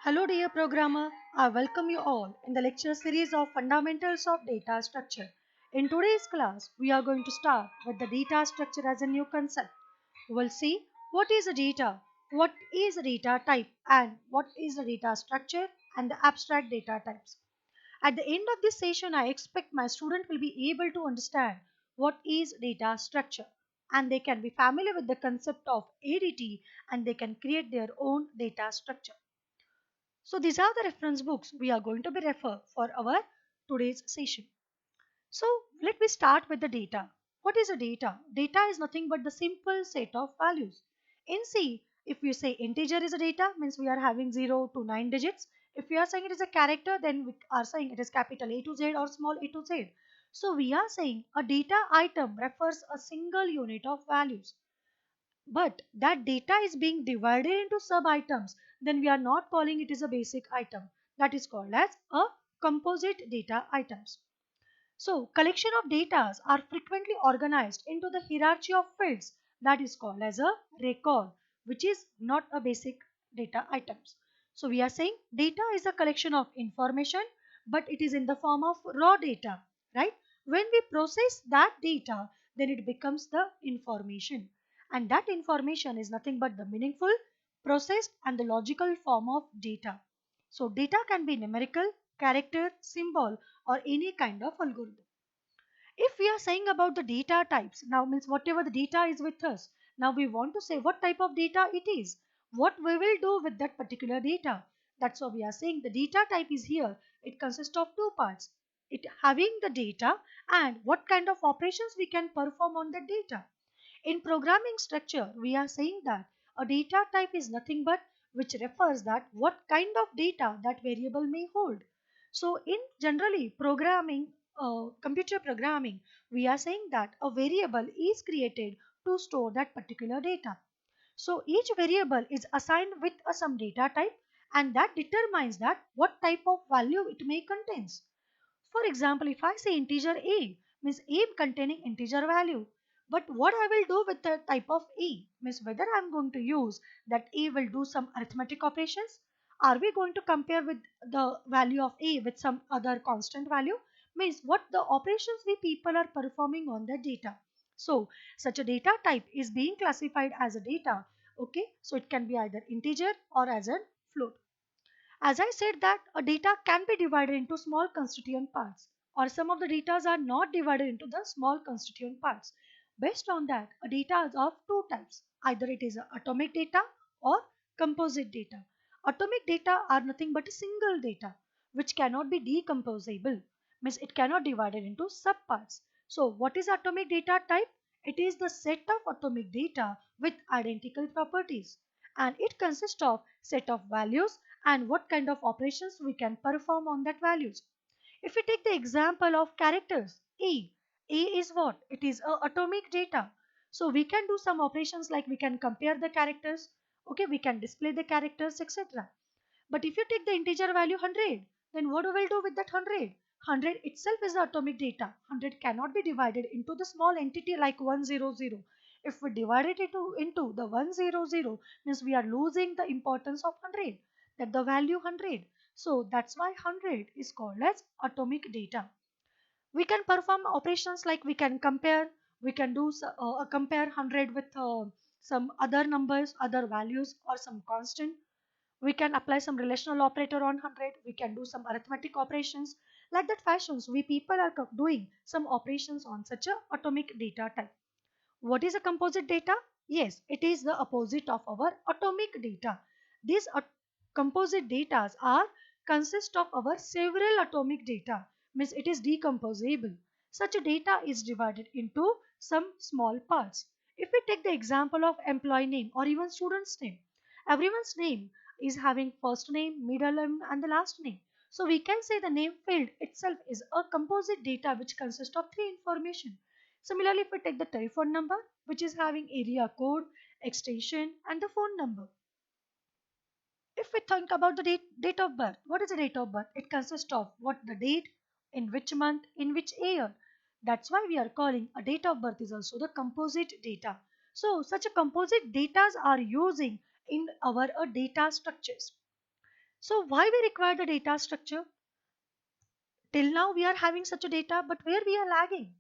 Hello dear programmer, I welcome you all in the lecture series of Fundamentals of Data Structure. In today's class, we are going to start with the data structure as a new concept. We will see what is a data, what is a data type, and what is the data structure and the abstract data types. At the end of this session, I expect my student will be able to understand what is data structure and they can be familiar with the concept of ADT and they can create their own data structure. So these are the reference books we are going to be refer for our today's session. So let me start with the data. What is a data? Data is nothing but the simple set of values. In C, if we say integer is a data, means we are having 0 to 9 digits. If we are saying it is a character, then we are saying it is capital A to Z or small a to Z. So we are saying a data item refers a single unit of values, but that data is being divided into sub items, then we are not calling it as a basic item. That is called as a composite data items. So collection of data are frequently organized into the hierarchy of fields, that is called as a record, which is not a basic data items. So we are saying data is a collection of information, but it is in the form of raw data, right? When we process that data, then it becomes the information, and that information is nothing but the meaningful, processed and the logical form of data. So data can be numerical, character, symbol, or any kind of algorithm. If we are saying about the data types, now means whatever the data is with us, now we want to say what type of data it is, what we will do with that particular data. That's why we are saying the data type is here. It consists of two parts, it having the data and what kind of operations we can perform on the data. In programming structure, we are saying that a data type is nothing but which refers that what kind of data that variable may hold. So in generally programming, computer programming, we are saying that a variable is created to store that particular data. So each variable is assigned with some data type, and that determines that what type of value it may contains. For example, if I say integer a, means a containing integer value. But what I will do with the type of a, means whether I am going to use that a will do some arithmetic operations. Are we going to compare with the value of a with some other constant value? Means what the operations we people are performing on the data. So such a data type is being classified as a data. Okay, so it can be either integer or as a float. As I said that a data can be divided into small constituent parts, or some of the data are not divided into the small constituent parts. Based on that, a data is of two types. Either it is a atomic data or composite data. Atomic data are nothing but a single data which cannot be decomposable. Means it cannot be divided into subparts. So what is atomic data type? It is the set of atomic data with identical properties, and it consists of set of values and what kind of operations we can perform on that values. If we take the example of characters, A is what? It is a atomic data. So we can do some operations like we can compare the characters, okay, we can display the characters, etc. But if you take the integer value 100, then what we will do with that 100? 100 itself is the atomic data. 100 cannot be divided into the small entity like 100. If we divide it into the 100, means we are losing the importance of 100, that the value 100. So that's why 100 is called as atomic data. We can perform operations like we can compare, we can do compare 100 with some other numbers, other values, or some constant. We can apply some relational operator on 100, we can do some arithmetic operations. Like that fashions we people are doing some operations on such a atomic data type. What is a composite data? Yes, it is the opposite of our atomic data. These composite data are consist of our several atomic data, means it is decomposable. Such a data is divided into some small parts. If we take the example of employee name or even student's name, everyone's name is having first name, middle name and the last name. So we can say the name field itself is a composite data which consists of three information. Similarly, if we take the telephone number, which is having area code, extension, and the phone number. If we think about the date of birth, what is the date of birth? It consists of what the date, in which month, in which year. That's why we are calling a date of birth is also the composite data. So such a composite data are using in our data structures. So why we require the data structure? Till now we are having such a data, but where we are lagging?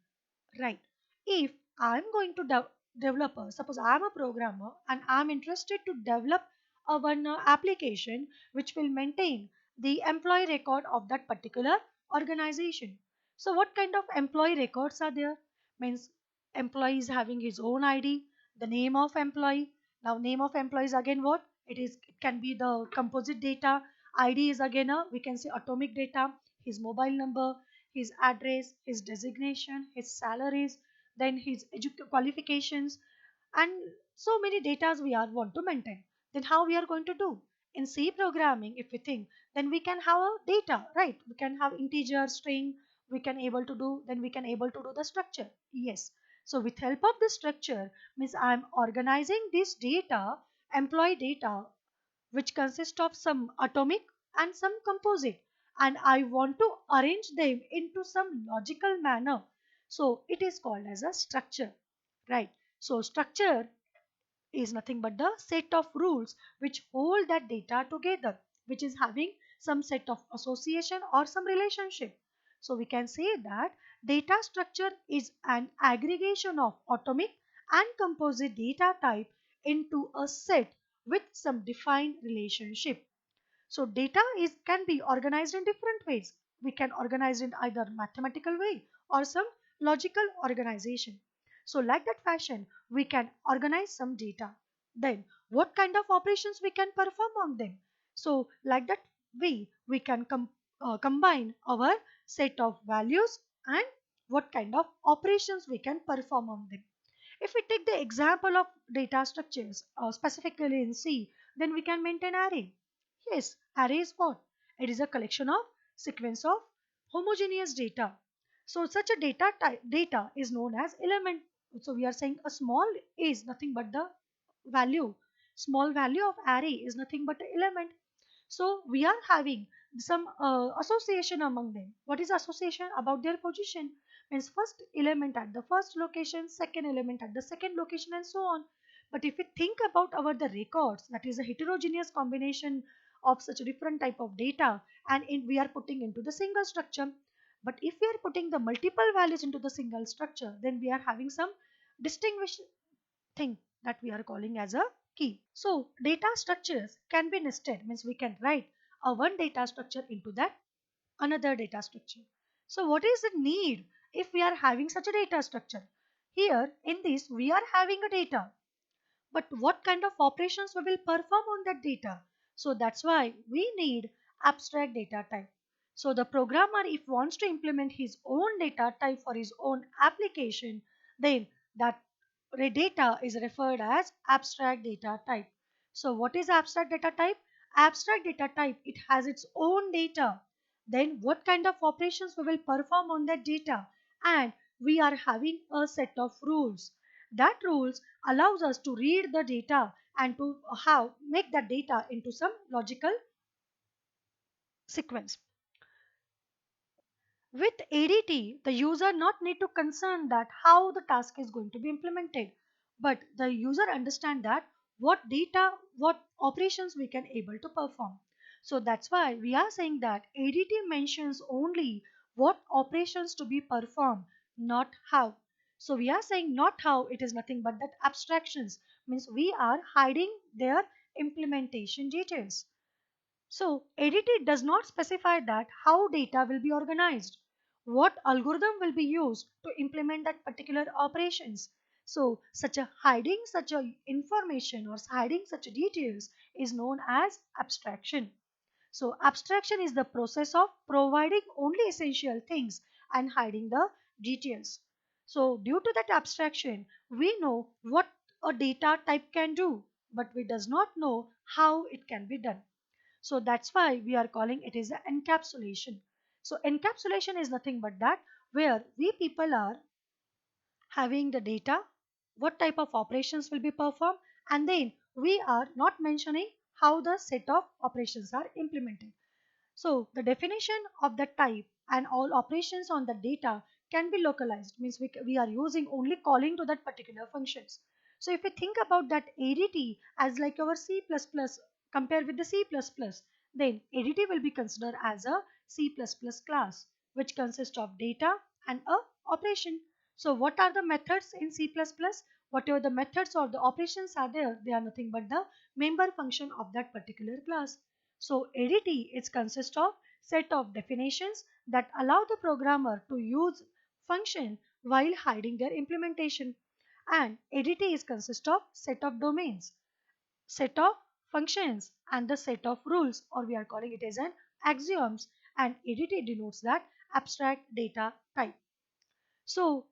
Right. If I'm going to develop, suppose I'm a programmer and I'm interested to develop a one application which will maintain the employee record of that particular organization. So what kind of employee records are there? Means employee is having his own ID, the name of employee. Now name of employee is again what? It can be the composite data. ID is again a we can say atomic data, his mobile number, his address, his designation, his salaries, then his qualifications, and so many data we are want to maintain. Then how we are going to do? In C programming, if we think, then we can have a data, right? We can have integer, string, we can able to do, then we can able to do the structure. Yes. So with help of this structure means I am organizing this data, employee data, which consist of some atomic and some composite, and I want to arrange them into some logical manner. So it is called as a structure, right? So structure is nothing but the set of rules which hold that data together, which is having some set of association or some relationship. So we can say that data structure is an aggregation of atomic and composite data type into a set with some defined relationship. So data is can be organized in different ways. We can organize in either mathematical way or some logical organization. So like that fashion, we can organize some data. Then what kind of operations we can perform on them? So like that way, we can combine our set of values and what kind of operations we can perform on them. If we take the example of data structures, specifically in C, then we can maintain array. Yes, array is what? It is a collection of sequence of homogeneous data. So such a data is known as element. So we are saying a small is nothing but the value. Small value of array is nothing but the element. So we are having some association among them. What is association? About their position. Means first element at the first location, second element at the second location, and so on. But if we think about our the records, that is a heterogeneous combination of such a different type of data, and we are putting into the single structure. But if we are putting the multiple values into the single structure, then we are having some distinguished thing that we are calling as a key. So data structures can be nested, means we can write a one data structure into that another data structure. So what is the need if we are having such a data structure? Here in this we are having a data, but what kind of operations we will perform on that data? So that's why we need abstract data type. So the programmer if wants to implement his own data type for his own application, then that data is referred as abstract data type. So what is abstract data type? Abstract data type, it has its own data. Then what kind of operations we will perform on that data? And we are having a set of rules. That rules allows us to read the data and to how make that data into some logical sequence. With ADT, the user not need to concern that how the task is going to be implemented, but the user understand that what data, what operations we can able to perform. So that's why we are saying that ADT mentions only what operations to be performed, not how. So we are saying not how, it is nothing but that abstractions, means we are hiding their implementation details. So ADT does not specify that how data will be organized, what algorithm will be used to implement that particular operations. So such a hiding such a information or hiding such a details is known as abstraction. So abstraction is the process of providing only essential things and hiding the details. So due to that abstraction, we know what a data type can do, but we does not know how it can be done. So that's why we are calling it is an encapsulation. So encapsulation is nothing but that where we people are having the data, what type of operations will be performed, and then we are not mentioning how the set of operations are implemented. So the definition of the type and all operations on the data can be localized, means we are using only calling to that particular functions. So if we think about that ADT as like our C++ compared with the C++, Then ADT will be considered as a C++ class which consists of data and a operation. So what are the methods in C++? Whatever the methods or the operations are there, they are nothing but the member function of that particular class. So ADT is consist of set of definitions that allow the programmer to use function while hiding their implementation. And ADT is consist of set of domains, set of functions and the set of rules, or we are calling it as an axioms, and ADT denotes that abstract data type. So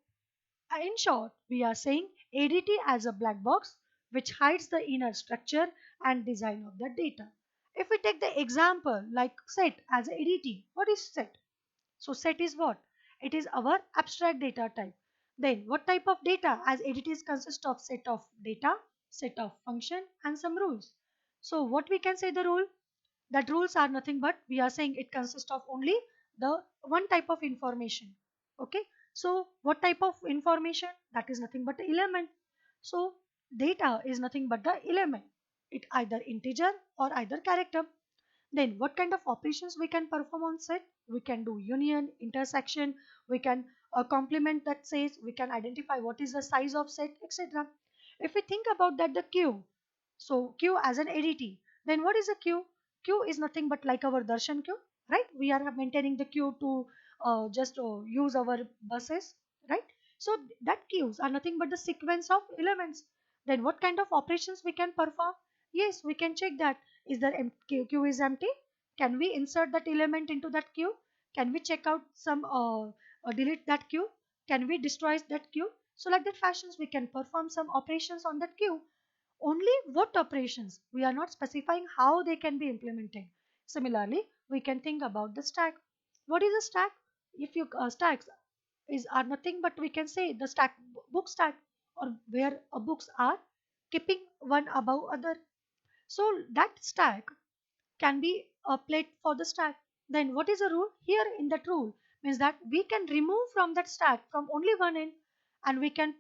in short, we are saying ADT as a black box which hides the inner structure and design of the data. If we take the example like set as a ADT, what is set? So set is what? It is our abstract data type. Then what type of data? As ADTs consist of set of data, set of function and some rules. So what we can say the rule? That rules are nothing but we are saying it consists of only the one type of information. Okay. So what type of information? That is nothing but the element. So data is nothing but the element. It either integer or either character. Then what kind of operations we can perform on set? We can do union, intersection, we can complement that says, we can identify what is the size of set, etc. If we think about that the queue, so queue as an ADT, then what is a queue? Queue is nothing but like our darshan queue, right? We are maintaining the queue to just use our buses, right? So that queues are nothing but the sequence of elements. Then what kind of operations we can perform? Yes, we can check that is there queue is empty? Can we insert that element into that queue? Can we check out some delete that queue? Can we destroy that queue? So like that fashions we can perform some operations on that queue. Only what operations? We are not specifying how they can be implemented. Similarly, we can think about the stack. What is a stack? If you stacks is are nothing but we can say the stack book stack, or where books are keeping one above other. So that stack can be a plate for the stack. Then what is a rule? Here in that rule means that we can remove from that stack from only one end, and we can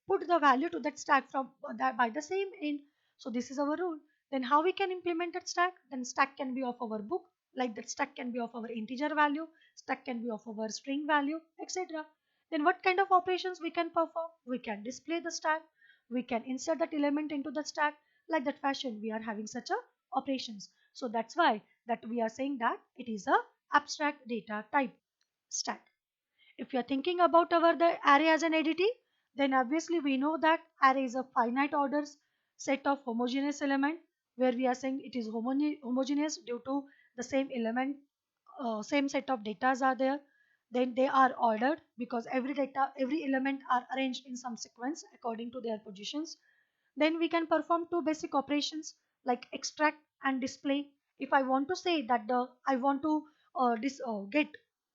put the value to that stack from that by the same end. So this is our rule. Then how we can implement that stack? Then stack can be of our book, like that stack can be of our integer value, stack can be of our string value, etc. Then what kind of operations we can perform? We can display the stack, we can insert that element into the stack. Like that fashion we are having such a operations. So that's why that we are saying that it is a abstract data type stack. If you are thinking about our the array as an entity, then obviously we know that array is a finite orders set of homogeneous element, where we are saying it is homogeneous due to the same element, same set of datas are there. Then they are ordered because every element are arranged in some sequence according to their positions. Then we can perform two basic operations like extract and display. If I want to say that the I want to get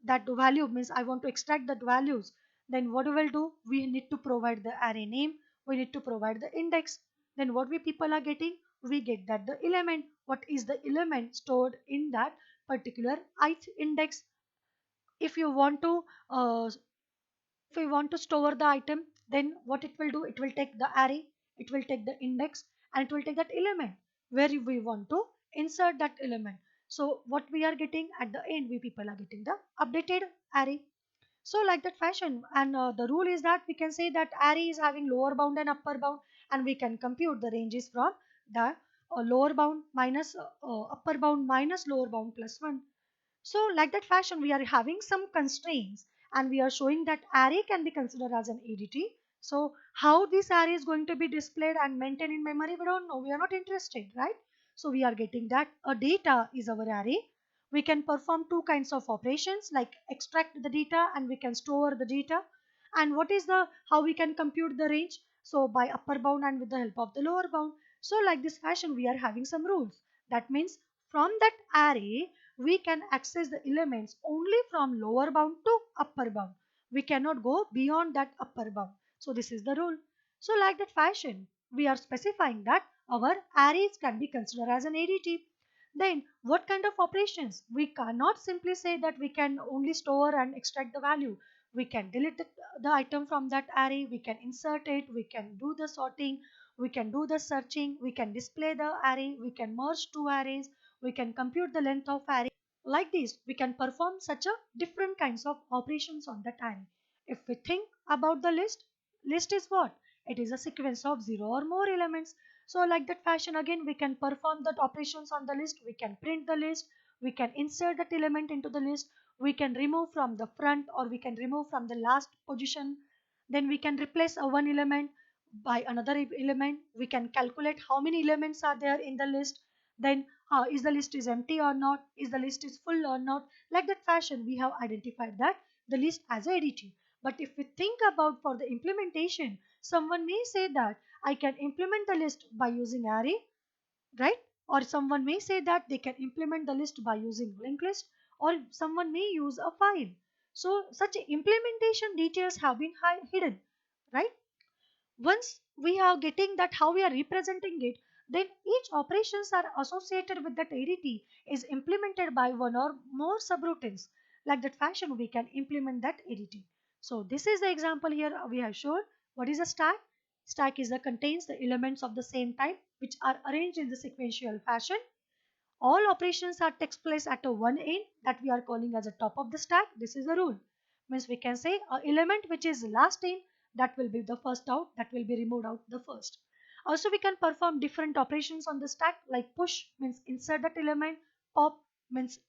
that value, means I want to extract that values, then what we will do? We need to provide the array name. We need to provide the index. Then what we people are getting? We get that the element. What is the element stored in that particular ith index? If you want to if we want to store the item, then what it will do? It will take the array, it will take the index, and it will take that element where we want to insert that element. So what we are getting at the end, we people are getting the updated array. So like that fashion, and the rule is that we can say that array is having lower bound and upper bound, and we can compute the ranges from the lower bound minus upper bound minus lower bound plus 1. So like that fashion, we are having some constraints, and we are showing that array can be considered as an ADT. So how this array is going to be displayed and maintained in memory, we don't know. We are not interested, right? So we are getting that a data is our array. We can perform two kinds of operations like extract the data and we can store the data. And what is the how we can compute the range? So by upper bound and with the help of the lower bound. So like this fashion, we are having some rules. That means from that array, we can access the elements only from lower bound to upper bound. We cannot go beyond that upper bound. So this is the rule. So like that fashion, we are specifying that our arrays can be considered as an ADT. Then what kind of operations? We cannot simply say that we can only store and extract the value. We can delete the item from that array, we can insert it, we can do the sorting, we can do the searching, we can display the array, we can merge two arrays, we can compute the length of array. Like this, we can perform such a different kinds of operations on that array. If we think about the list is what? It is a sequence of zero or more elements. So like that fashion again, we can perform the operations on the list. We can print the list. We can insert that element into the list. We can remove from the front or we can remove from the last position. Then we can replace a one element by another element. We can calculate how many elements are there in the list. Then is the list is empty or not, is the list is full or not. Like that fashion we have identified that the list as additive. But if we think about for the implementation, someone may say that I can implement the list by using array, right? Or someone may say that they can implement the list by using linked list, or someone may use a file. So such implementation details have been hidden, right? Once we are getting that how we are representing it, then each operations are associated with that ADT is implemented by one or more subroutines. Like that fashion, we can implement that ADT. So this is the example here we have shown. What is a stack? Stack is that contains the elements of the same type which are arranged in the sequential fashion. All operations are takes place at a one end that we are calling as a top of the stack. This is the rule. Means we can say a element which is last in, that will be the first out, that will be removed out the first. Also we can perform different operations on the stack, like push means insert that element, pop means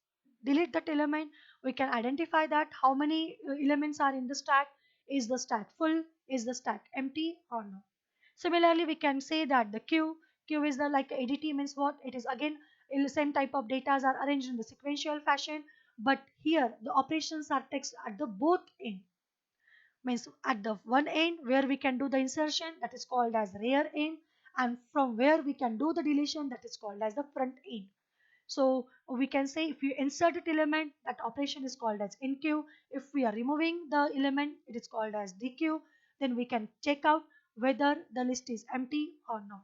delete that element. We can identify that how many elements are in the stack. Is the stack full, is the stack empty or not. Similarly, we can say that the queue is the like ADT means what? It is again the same type of data are arranged in the sequential fashion, but here the operations are text at the both end. Means at the one end where we can do the insertion, that is called as rear end, and from where we can do the deletion, that is called as the front end. So we can say if you insert an element, that operation is called as enqueue. If we are removing the element, it is called as dequeue. Then we can check out whether the list is empty or not.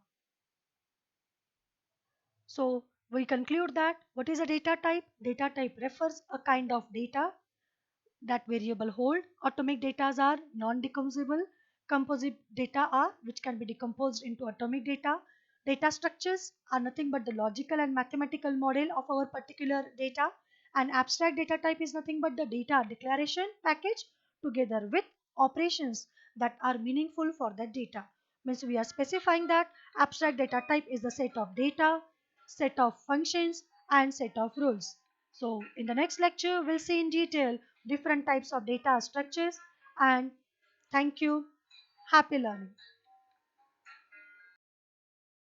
So we conclude that what is a data type? Data type refers a kind of data that variable hold. Atomic data are non-decomposable. Composite data are which can be decomposed into atomic data. Data structures are nothing but the logical and mathematical model of our particular data. And abstract data type is nothing but the data declaration package together with operations that are meaningful for that data. Means we are specifying that abstract data type is the set of data, set of functions, and set of rules. So in the next lecture, we'll see in detail different types of data structures, and thank you. Happy learning.